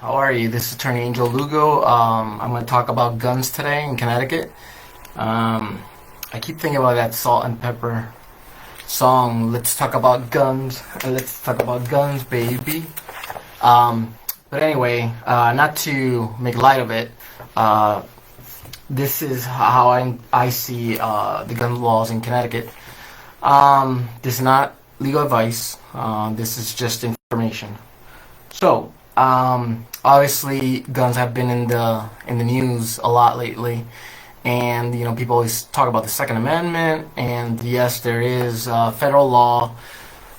How are you? This is Attorney Angel Lugo. I'm going to talk about guns today in Connecticut. I keep thinking about that Salt and Pepper song, Let's Talk About Guns, and let's talk about guns, baby. But anyway, not to make light of it, this is how I see the gun laws in Connecticut. This is not legal advice. This is just information. So, obviously, guns have been in the news a lot lately, and people always talk about the Second Amendment. And yes, there is federal law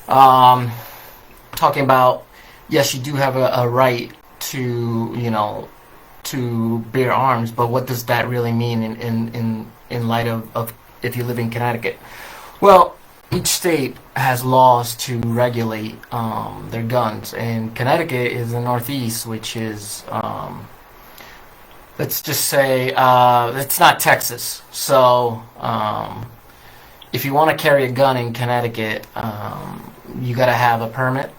talking about, yes, you do have a right to bear arms, but what does that really mean in light of if you live in Connecticut? Well, each state has laws to regulate their guns, and Connecticut is the Northeast, which is, let's just say, it's not Texas. So, if you want to carry a gun in Connecticut, you got to have a permit.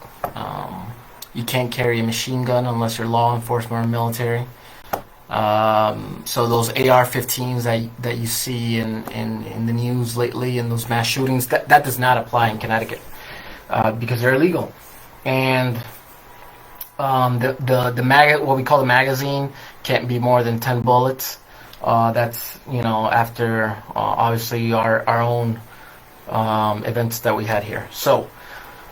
You can't carry a machine gun unless you're law enforcement or military. So those AR-15s that you see in the news lately, and those mass shootings, that does not apply in Connecticut because they're illegal. And what we call the magazine can't be more than 10 bullets. That's after obviously our own events that we had here. So,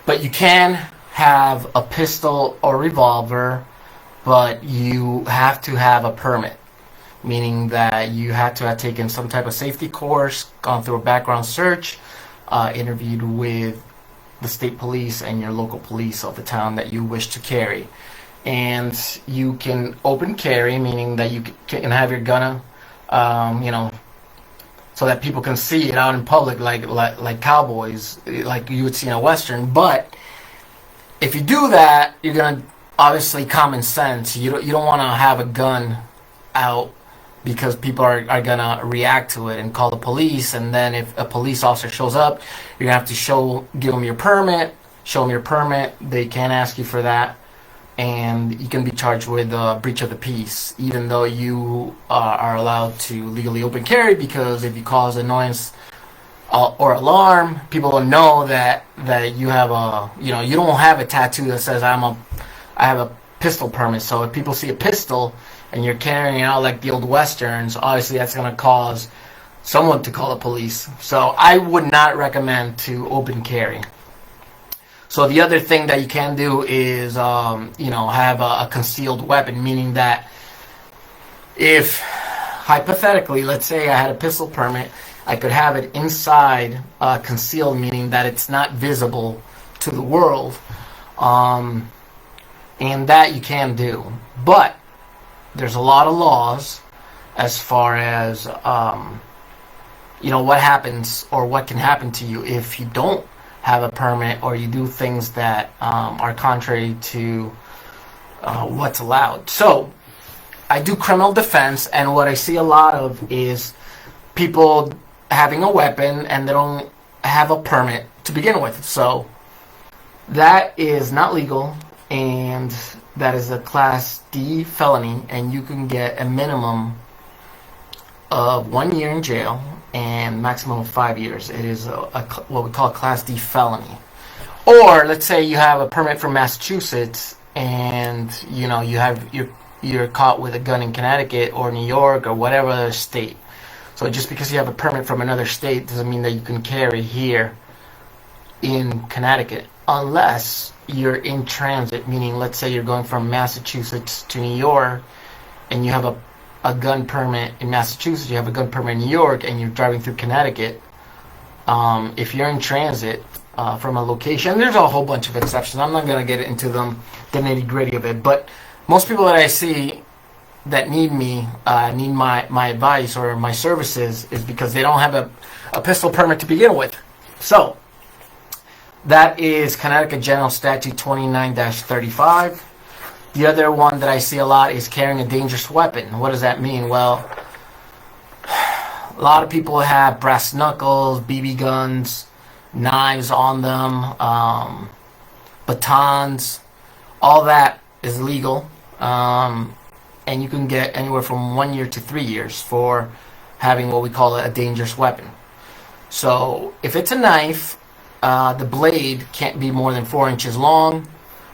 but you can have a pistol or revolver, but you have to have a permit, meaning that you have to have taken some type of safety course, gone through a background search, interviewed with the state police and your local police of the town that you wish to carry. And you can open carry, meaning that you can have your gun, so that people can see it out in public, like cowboys, like you would see in a Western. But if you do that, you're gonna obviously common sense. You don't want to have a gun out because people are gonna react to it and call the police. And then if a police officer shows up, you're gonna have to give them your permit. Show them your permit. They can't ask you for that, and you can be charged with breach of the peace, even though you are allowed to legally open carry. Because if you cause annoyance or alarm, people will know that you have you don't have a tattoo that says I have a pistol permit. So if people see a pistol and you're carrying it out like the old Westerns, obviously that's going to cause someone to call the police. So I would not recommend to open carry. So the other thing that you can do is have a concealed weapon, meaning that if hypothetically, let's say I had a pistol permit, I could have it inside concealed, meaning that it's not visible to the world. And that you can do. But there's a lot of laws as far as what happens or what can happen to you if you don't have a permit or you do things that are contrary to what's allowed. So I do criminal defense, and what I see a lot of is people having a weapon and they don't have a permit to begin with. So that is not legal, and that is a Class D felony, and you can get a minimum of 1 year in jail and maximum of 5 years. It is what we call a Class D felony. Or let's say you have a permit from Massachusetts, and you're caught with a gun in Connecticut or New York or whatever other state. So just because you have a permit from another state doesn't mean that you can carry here in Connecticut, unless you're in transit, meaning let's say you're going from Massachusetts to New York and you have a gun permit in Massachusetts, you have a gun permit in New York, and you're driving through Connecticut. If you're in transit from a location, there's a whole bunch of exceptions. I'm not going to get into the nitty gritty of it, but most people that I see that need my advice or my services is because they don't have a pistol permit to begin with. So that is Connecticut General Statute 29-35. The other one that I see a lot is carrying a dangerous weapon. What does that mean? Well, a lot of people have brass knuckles, BB guns, knives on them, batons. All that is legal. and you can get anywhere from 1 year to 3 years for having what we call a dangerous weapon. So if it's a knife, the blade can't be more than 4 inches long,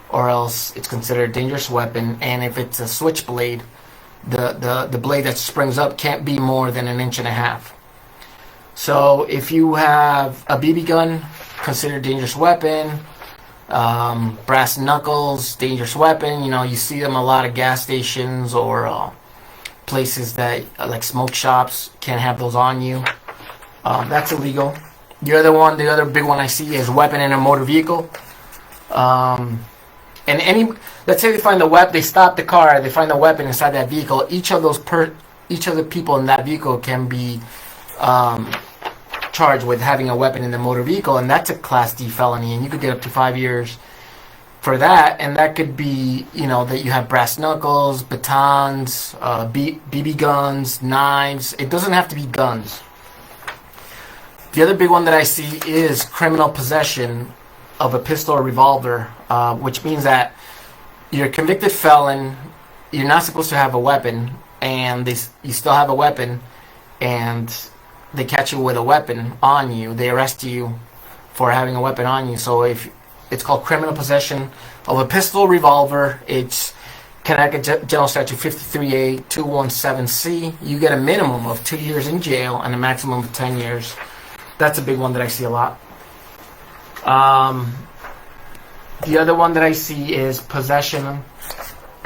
or else it's considered a dangerous weapon. And if it's a switchblade, the blade that springs up can't be more than 1.5 inches. So if you have a BB gun, considered dangerous weapon. Brass knuckles, dangerous weapon. You know, you see them a lot at gas stations or places that like smoke shops. Can't have those on you. That's illegal. The other big one I see is weapon in a motor vehicle. And let's say they find the weapon, they stop the car, they find the weapon inside that vehicle. Each of the people in that vehicle can be charged with having a weapon in the motor vehicle, and that's a Class D felony, and you could get up to 5 years for that. And that could be, you know, that you have brass knuckles, batons, BB guns, knives. It doesn't have to be guns. The other big one that I see is criminal possession of a pistol or revolver, which means that you're a convicted felon, you're not supposed to have a weapon, and you still have a weapon, and they catch you with a weapon on you. They arrest you for having a weapon on you. So if it's called criminal possession of a pistol, revolver, it's Connecticut General Statute 53A 217C. You get a minimum of 2 years in jail and a maximum of 10 years. That's a big one that I see a lot. The other one that I see is possession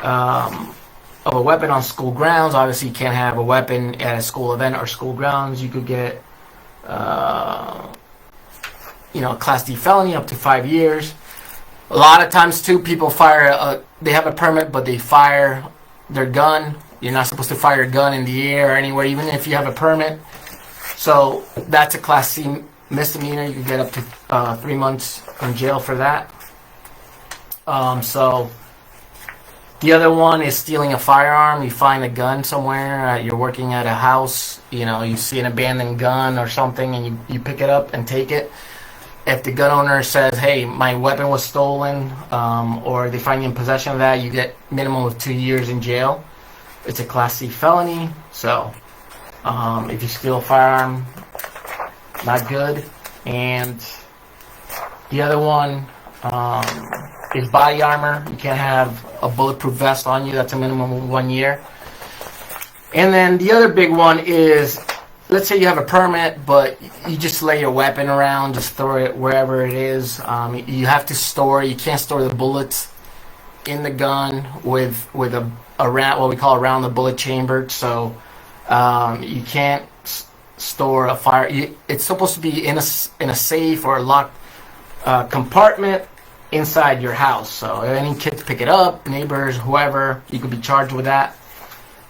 of a weapon on school grounds. Obviously, you can't have a weapon at a school event or school grounds. You could get, a Class D felony up to 5 years. A lot of times, too, people they have a permit, but they fire their gun. You're not supposed to fire a gun in the air or anywhere, even if you have a permit. So that's a Class C misdemeanor. You could get up to 3 months in jail for that. So the other one is stealing a firearm. You find a gun somewhere. You're working at a house. You know, you see an abandoned gun or something, and you pick it up and take it. If the gun owner says, "Hey, my weapon was stolen," or they find you in possession of that, you get minimum of 2 years in jail. It's a Class C felony. So if you steal a firearm, not good. And the other one is body armor. You can't have a bulletproof vest on you. That's a minimum of 1 year. And then the other big one is, let's say you have a permit, but you just lay your weapon around, just throw it wherever it is. You have to you can't store the bullets in the gun with what we call around the bullet chamber. So you can't store a fire. It's supposed to be in a safe or a locked compartment inside your house. So if any kids pick it up, neighbors, whoever, you could be charged with that.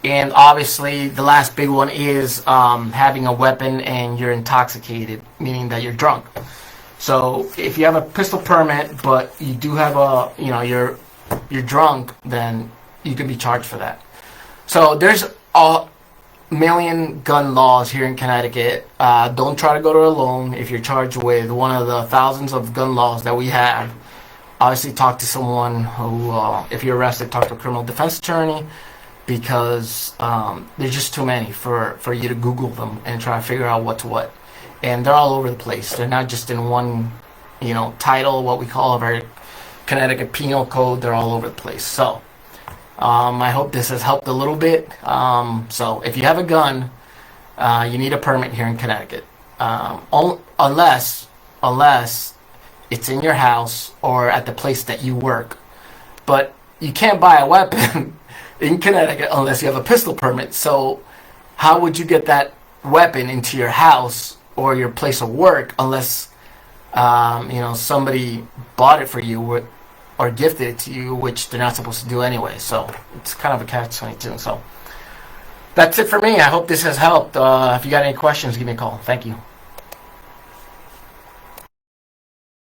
And obviously, the last big one is having a weapon and you're intoxicated, meaning that you're drunk. So if you have a pistol permit, but you do have you're drunk, then you could be charged for that. So there's a million gun laws here in Connecticut. Don't try to go to it alone. If you're charged with one of the thousands of gun laws that we have, obviously talk to someone who, if you're arrested, talk to a criminal defense attorney, because there's just too many for you to Google them and try to figure out what's what. And they're all over the place. They're not just in one, title, what we call our Connecticut Penal Code. They're all over the place. So I hope this has helped a little bit. So if you have a gun, you need a permit here in Connecticut, unless it's in your house or at the place that you work. But you can't buy a weapon in Connecticut unless you have a pistol permit. So how would you get that weapon into your house or your place of work unless somebody bought it for you or gifted it to you, which they're not supposed to do anyway? So it's kind of a catch-22. So that's it for me. I hope this has helped. If you got any questions, give me a call. Thank you.